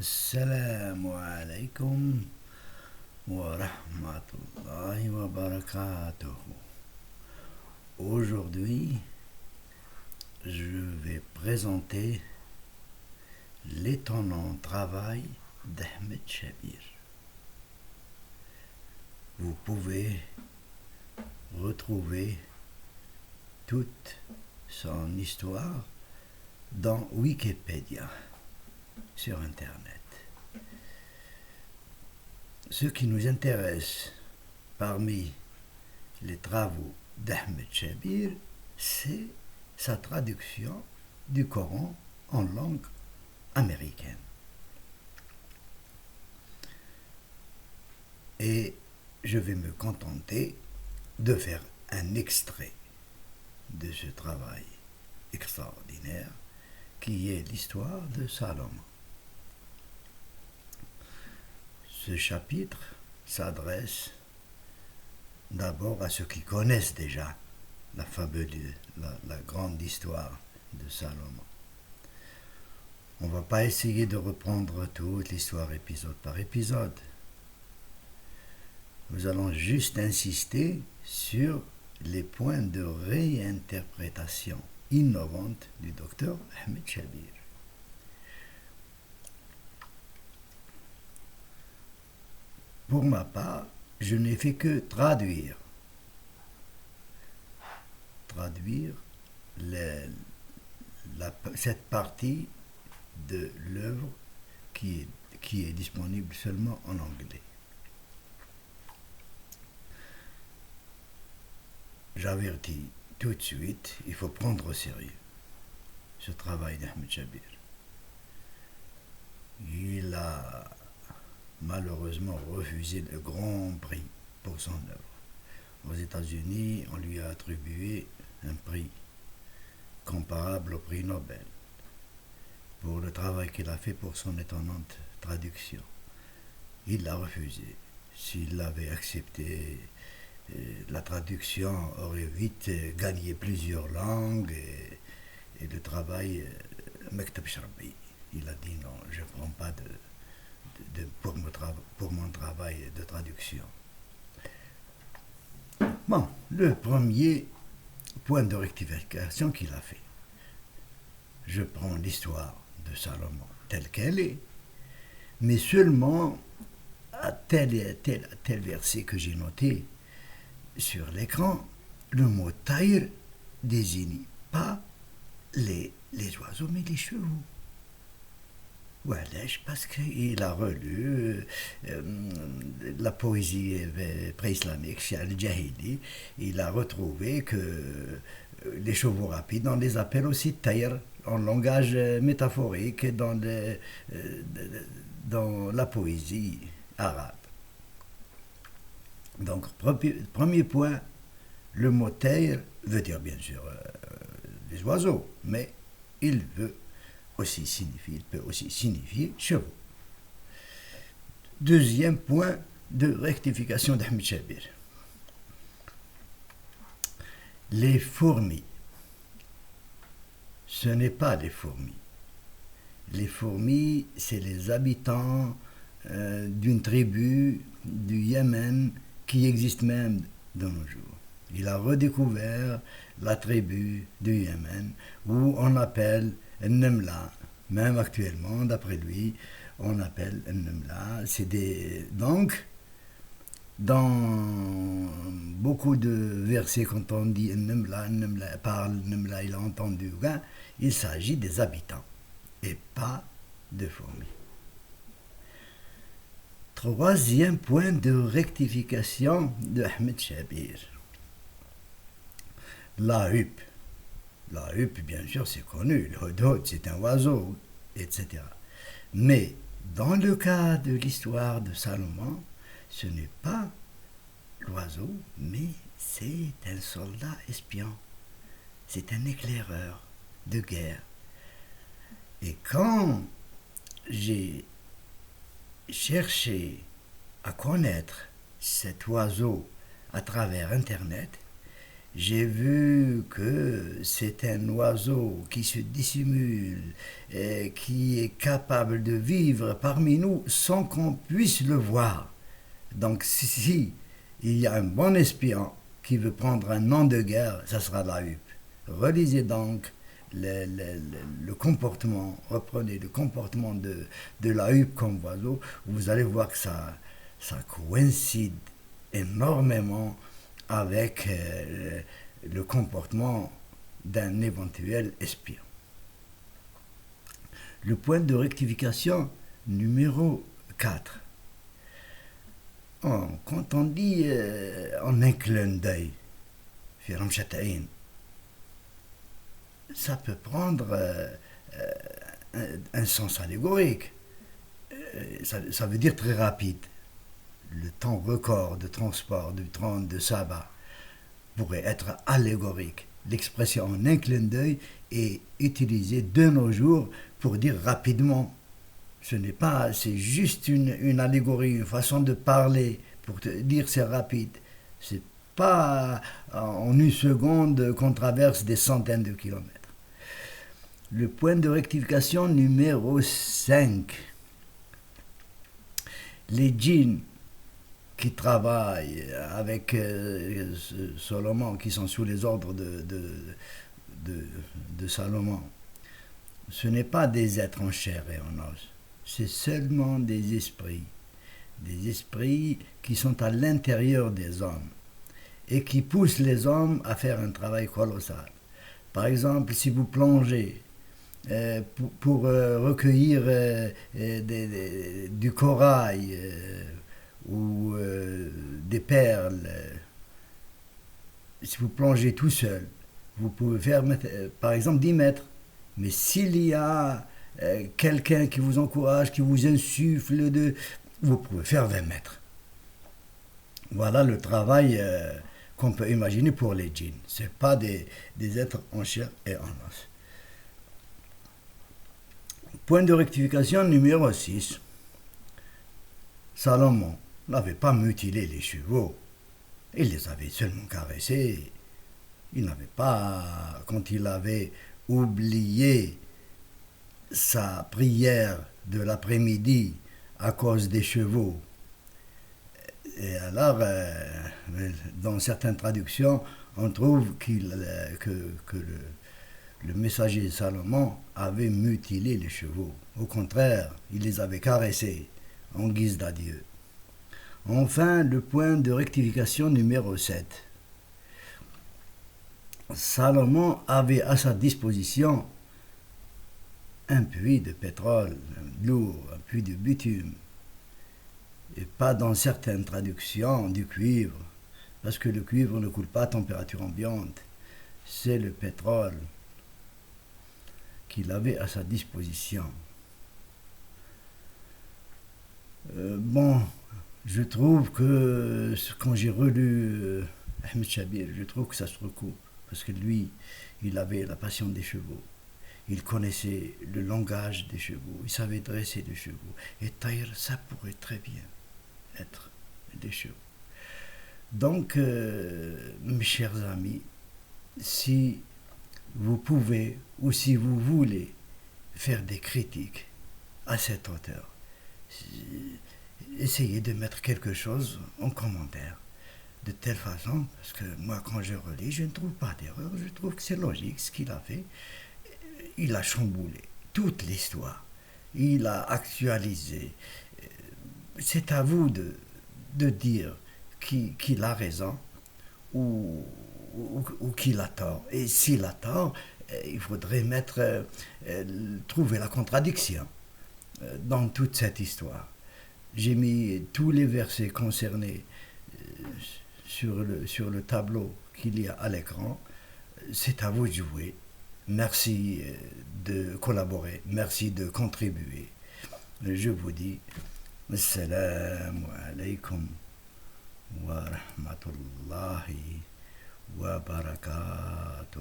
Assalamu alaikum wa rahmatullahi wa barakatuh. Aujourd'hui, je vais présenter l'étonnant travail d'Ahmed Shabir. Vous pouvez retrouver toute son histoire dans Wikipédia sur Internet. Ce qui nous intéresse parmi les travaux d'Ahmed Shabir, c'est sa traduction du Coran en langue américaine. Et je vais me contenter de faire un extrait de ce travail extraordinaire qui est l'histoire de Salomon. Ce chapitre s'adresse d'abord à ceux qui connaissent déjà la fabuleuse, la grande histoire de Salomon. On ne va pas essayer de reprendre toute l'histoire épisode par épisode. Nous allons juste insister sur les points de réinterprétation innovante du docteur Ahmed Shabir. Pour ma part, je n'ai fait que traduire cette partie de l'œuvre qui est disponible seulement en anglais. J'avertis tout de suite, il faut prendre au sérieux ce travail d'Ahmed Shabir. Il a malheureusement refusé le grand prix pour son œuvre. Aux États-Unis, on lui a attribué un prix comparable au prix Nobel pour le travail qu'il a fait pour son étonnante traduction. Il l'a refusé. S'il l'avait accepté, la traduction aurait vite gagné plusieurs langues et le travail Mektab Sharbi. Il a dit non, je ne prends pas pour mon travail de traduction. Bon, le premier point de rectification qu'il a fait. Je prends l'histoire de Salomon telle qu'elle est, mais seulement à tel verset que j'ai noté sur l'écran, le mot taïr désigne pas les oiseaux, mais les chevaux. Voilà, parce qu'il a relu la poésie pré-islamique, chez Al-Jahili. Il a retrouvé que les chevaux rapides, on les appelle aussi taïr, en langage métaphorique, dans la poésie arabe. Donc, premier point, le mot taïr veut dire bien sûr les oiseaux, mais il peut aussi signifier chevaux. Deuxième point de rectification d'Ahmed Shabir. Les fourmis. Ce n'est pas des fourmis. Les fourmis, c'est les habitants d'une tribu du Yémen qui existe même de nos jours. Il a redécouvert la tribu du Yémen où on appelle Nemla, même actuellement, d'après lui, on appelle Nemla. Donc, dans beaucoup de versets, quand on dit Nemla parle, Nemla, il a entendu, il s'agit des habitants et pas de fourmis. Troisième point de rectification de Ahmed Shabir. La huppe. La huppe, bien sûr, c'est connu. Le hudhud, c'est un oiseau, etc. Mais dans le cas de l'histoire de Salomon, ce n'est pas l'oiseau, mais c'est un soldat espion. C'est un éclaireur de guerre. Et quand j'ai cherché à connaître cet oiseau à travers Internet, j'ai vu que c'est un oiseau qui se dissimule, et qui est capable de vivre parmi nous sans qu'on puisse le voir. Donc si il y a un bon espion qui veut prendre un nom de guerre, ça sera la huppe. Relisez donc le comportement, reprenez le comportement de la huppe comme oiseau, vous allez voir que ça coïncide énormément avec le comportement d'un éventuel espion. Le point de rectification numéro 4. Quand on dit en un clin d'œil, ça peut prendre un sens allégorique. Ça veut dire très rapide. Le temps record de transport du train de Saba pourrait être allégorique. L'expression en un clin d'œil est utilisée de nos jours pour dire rapidement. C'est juste une allégorie, une façon de parler pour te dire c'est rapide. C'est pas en une seconde qu'on traverse des centaines de kilomètres. Le point de rectification numéro 5. Les djinns qui travaillent avec Salomon, qui sont sous les ordres de Salomon, ce n'est pas des êtres en chair et en os, c'est seulement des esprits qui sont à l'intérieur des hommes et qui poussent les hommes à faire un travail colossal. Par exemple, si vous plongez pour recueillir du corail ou des perles, si vous plongez tout seul, vous pouvez faire par exemple 10 mètres. Mais s'il y a quelqu'un qui vous encourage, qui vous insuffle, vous pouvez faire 20 mètres. Voilà le travail qu'on peut imaginer pour les djinns. Ce n'est pas des êtres en chair et en os. Point de rectification numéro 6. Salomon n'avait pas mutilé les chevaux. Il les avait seulement caressés. Il n'avait pas, quand il avait oublié sa prière de l'après-midi à cause des chevaux. Et alors, dans certaines traductions, on trouve que le messager de Salomon avait mutilé les chevaux. Au contraire, il les avait caressés en guise d'adieu. Enfin, le point de rectification numéro 7. Salomon avait à sa disposition un puits de pétrole lourd, un puits de bitume, et pas dans certaines traductions du cuivre, parce que le cuivre ne coule pas à température ambiante. C'est le pétrole qu'il avait à sa disposition. Je trouve que quand j'ai relu Ahmed Shabir, je trouve que ça se recoupe. Parce que lui, il avait la passion des chevaux. Il connaissait le langage des chevaux. Il savait dresser des chevaux. Et Taïr, ça pourrait très bien être des chevaux. Donc, mes chers amis, si vous pouvez ou si vous voulez faire des critiques à cette auteur, essayez de mettre quelque chose en commentaire. De telle façon, parce que moi quand je relis, je ne trouve pas d'erreur, je trouve que c'est logique ce qu'il a fait. Il a chamboulé toute l'histoire, il a actualisé. C'est à vous de dire qu'il a raison ou qu'il a tort. Et s'il a tort, il faudrait trouver la contradiction dans toute cette histoire. J'ai mis tous les versets concernés sur le tableau qu'il y a à l'écran. C'est à vous de jouer. Merci de collaborer, merci de contribuer. Je vous dis Assalamu alaikum wa rahmatullahi wa barakatuh.